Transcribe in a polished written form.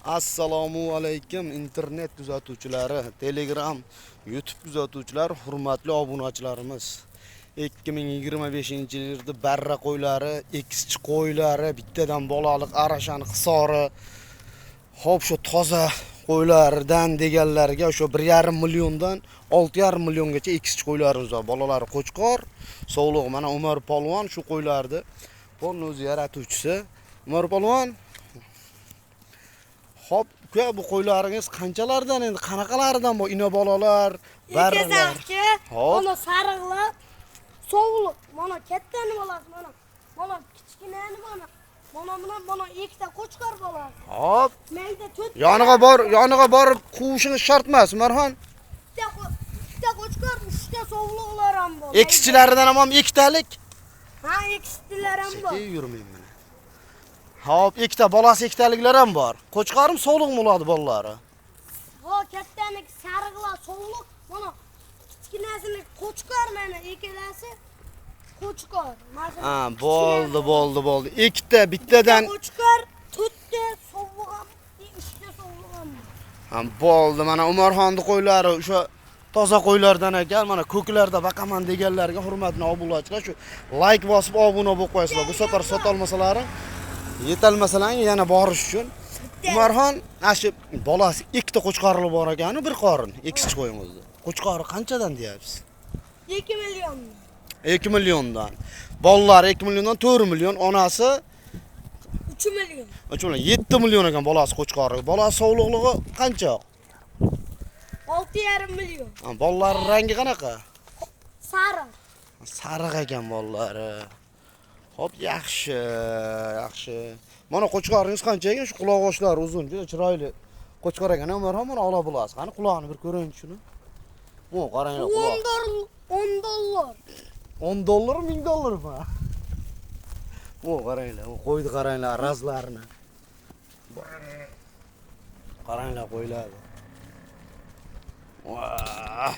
Assalomu alaykum internet kuzatuvchilari, Telegram, YouTube kuzatuvchilari, hurmatli obunachilarimiz. 2025-yilda barra qo'ylari, ekischi qo'ylari, bittadan bolaliq arashani hisori, hop shu toza qo'ylardan deganlarga o'sha 1,5 milliondan 6,5 milliongacha ekischi qo'ylarimiz bor. Bolalari Qo'chqor, sog'liq mana Umar polvon shu qo'ylarni bo'lni o'zi yaratuvchisi. Umar polvon, hop, bu qo'ylaringiz qanchalardan endi qanaqalardan bu ina bolalar, barralar? Mana sariqlar, sovuliq, mana kattani bolasi, mana kichkinani mana ikkita qo'chqor bolasi. Hop. Mayda 4. Yoniga borib quvishiniz shart emas, Umarxon. Ikkita qo'chqor, 3ta sovuliqlar ham bor. Ekishchilaridan ham ikkitalik? Ha, ekishchilar ham bor. Sekin yurmayman. Hop, ikkita bolasi ikkitaliklar ham bor. Qo'chqorim sovuliq bo'ladi bolalari. Ha, kattaniki sariqlar sovuliq, mana kichkinasini qo'chqor, mana ikkalasi qo'chqor. Ha, bo'ldi. Ikkita bittadan qo'chqor, 4ta sovuliq ham, 3ta sovuliq ham. Ha, bo'ldi. Mana Umarxonning qo'ylari o'sha toza qo'ylardan ekan. Mana ko'klarda baqaman deganlarga hurmatli obunachilar, shu like bosib obuna bo'lib qo'yasizlar. Bu safar sota olmasalaring, yetalmasalaring yana borish uchun. Umarxon, ashi bolasi ikkita qo'chqorli bor ekan, bir qorin, ekischi qo'yingizdi. Qo'chqori qanchadan deyapsiz? 2 million. 2 milliondan. Bolalar 2 milliondan 4 million, onasi 3 million. 3 million, 7 million ekan bolasi qo'chqori. Bolasi sog'liqligi qancha? 6,5 million. Ha, bolalar rangi qanaqa? Sariq. Sariq ekan bolalari. Hop, yaxshi. Mana qo'chqoringiz qancha ekan? Shu quloq oshlari uzun, juda chiroyli. Qo'chqor ekan, Umarxon buni ola bo'lasiz. Qani quloqni bir ko'ring shuni. O, qaranglar quloq. $10. $10 $1000mi? O, qaranglar, qo'ydi qaranglar razlarini. Qaranglar qo'ylarni. Vah!